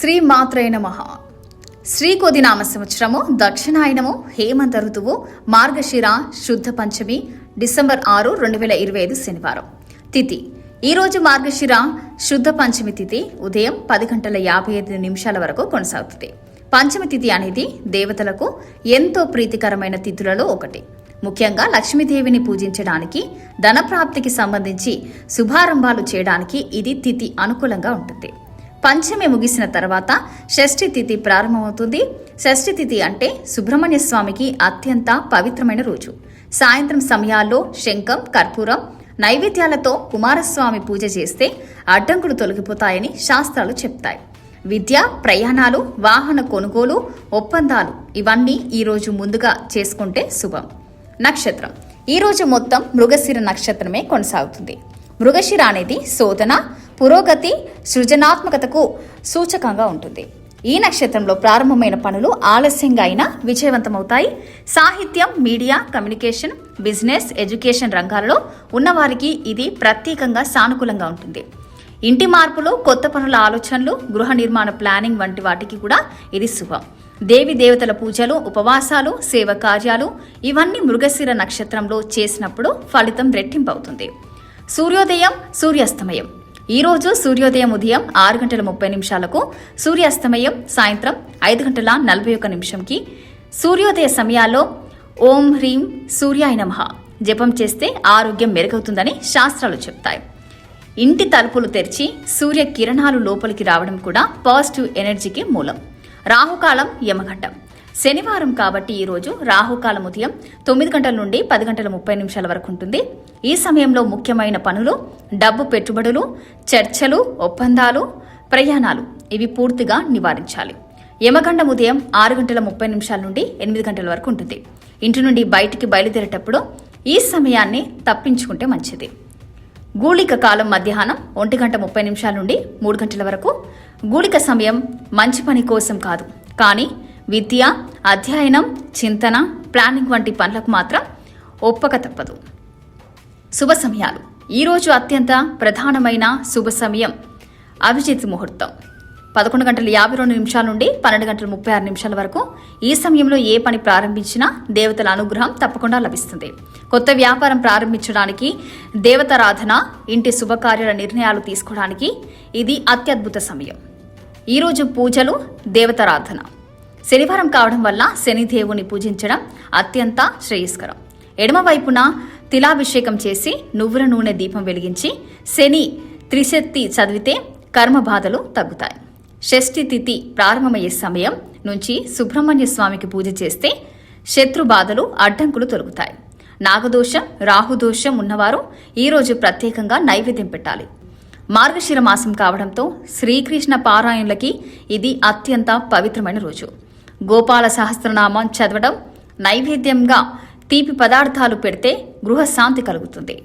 శ్రీ మాత్రే నమః. శ్రీకోది నామ సంవత్సరము దక్షిణాయనము హేమంత ఋతువు మార్గశిర శుద్ధ పంచమి డిసెంబర్ 6, 2025 శనివారం. తిథి ఈరోజు మార్గశిర శుద్ధ పంచమి తిథి ఉదయం 10:55 వరకు కొనసాగుతుంది. పంచమి తిథి అనేది దేవతలకు ఎంతో ప్రీతికరమైన తిథులలో ఒకటి. ముఖ్యంగా లక్ష్మీదేవిని పూజించడానికి, ధనప్రాప్తికి సంబంధించి శుభారంభాలు చేయడానికి ఇది తిథి అనుకూలంగా ఉంటుంది. పంచమి ముగిసిన తర్వాత షష్ఠి తిథి ప్రారంభమవుతుంది. షష్ఠి తిథి అంటే సుబ్రహ్మణ్య స్వామికి అత్యంత పవిత్రమైన రోజు. సాయంత్రం సమయాల్లో శంఖం, కర్పూరం నైవేద్యాలతో కుమారస్వామి పూజ చేస్తే అడ్డంకులు తొలగిపోతాయని శాస్త్రాలు చెప్తాయి. విద్య, ప్రయాణాలు, వాహన కొనుగోలు, ఒప్పందాలు ఇవన్నీ ఈరోజు ముందుగా చేసుకుంటే శుభం. నక్షత్రం ఈరోజు మొత్తం మృగశిర నక్షత్రమే కొనసాగుతుంది. మృగశిర అనేది శోధన, పురోగతి, సృజనాత్మకతకు సూచకంగా ఉంటుంది. ఈ నక్షత్రంలో ప్రారంభమైన పనులు ఆలస్యంగా అయినా విజయవంతమవుతాయి. సాహిత్యం, మీడియా, కమ్యూనికేషన్, బిజినెస్, ఎడ్యుకేషన్ రంగాల్లో ఉన్నవారికి ఇది ప్రత్యేకంగా సానుకూలంగా ఉంటుంది. ఇంటి మార్పులు, కొత్త పనుల ఆలోచనలు, గృహ నిర్మాణ ప్లానింగ్ వంటి వాటికి కూడా ఇది శుభం. దేవి దేవతల పూజలు, ఉపవాసాలు, సేవ కార్యాలు ఇవన్నీ మృగశిర నక్షత్రంలో చేసినప్పుడు ఫలితం రెట్టింపు అవుతుంది. సూర్యోదయం, సూర్యాస్తమయం ఈరోజు సూర్యోదయం ఉదయం 6:30 సూర్యాస్తమయం సాయంత్రం 5:41 సూర్యోదయ సమయాల్లో ఓం హ్రీం సూర్యాయ నమః జపం చేస్తే ఆరోగ్యం మెరుగవుతుందని శాస్త్రాలు చెప్తాయి. ఇంటి తలుపులు తెరిచి సూర్య కిరణాలు లోపలికి రావడం కూడా పాజిటివ్ ఎనర్జీకి మూలం. రాహుకాలం, యమగండం శనివారం కాబట్టి ఈరోజు రాహుకాలం ఉదయం 9 నుండి 10:30 వరకు ఉంటుంది. ఈ సమయంలో ముఖ్యమైన పనులు, డబ్బు పెట్టుబడులు, చర్చలు, ఒప్పందాలు, ప్రయాణాలు ఇవి పూర్తిగా నివారించాలి. యమగండం ఉదయం 6:30 నుండి 8 వరకు ఉంటుంది. ఇంటి నుండి బయటికి బయలుదేరేటప్పుడు ఈ సమయాన్ని తప్పించుకుంటే మంచిది. గూళిక కాలం మధ్యాహ్నం 1:30 నుండి 3 వరకు. గూళిక సమయం మంచి పని కోసం కాదు, కానీ విద్య, అధ్యయనం, చింతన, ప్లానింగ్ వంటి పనులకు మాత్రం ఒప్పక తప్పదు. శుభ సమయాలు ఈరోజు అత్యంత ప్రధానమైన శుభ సమయం అభిజిత్ ముహూర్తం 11:52 నుండి 12:36 వరకు. ఈ సమయంలో ఏ పని ప్రారంభించినా దేవతల అనుగ్రహం తప్పకుండా లభిస్తుంది. కొత్త వ్యాపారం ప్రారంభించడానికి, దేవతారాధన, ఇంటి శుభకార్యాల నిర్ణయాలు తీసుకోవడానికి ఇది అత్యద్భుత సమయం. ఈరోజు పూజలు, దేవతారాధన శనివారం కావడం వల్ల శనిదేవుని పూజించడం అత్యంత శ్రేయస్కరం. ఎడమ వైపున తిలాభిషేకం చేసి నువ్వుల నూనె దీపం వెలిగించి శని త్రిశక్తి చదివితే కర్మ బాధలు తగ్గుతాయి. షష్ఠి తిథి ప్రారంభమయ్యే సమయం నుంచి సుబ్రహ్మణ్య స్వామికి పూజ చేస్తే శత్రు బాధలు, అడ్డంకులు తొలగుతాయి. నాగదోషం, రాహుదోషం ఉన్నవారు ఈరోజు ప్రత్యేకంగా నైవేద్యం పెట్టాలి. మార్గశిర మాసం కావడంతో శ్రీకృష్ణ పారాయణులకి ఇది అత్యంత పవిత్రమైన రోజు. గోపాల సహస్రనామం చదవడం, నైవేద్యంగా తీపి పదార్థాలు పెడితే గృహశాంతి కలుగుతుంది.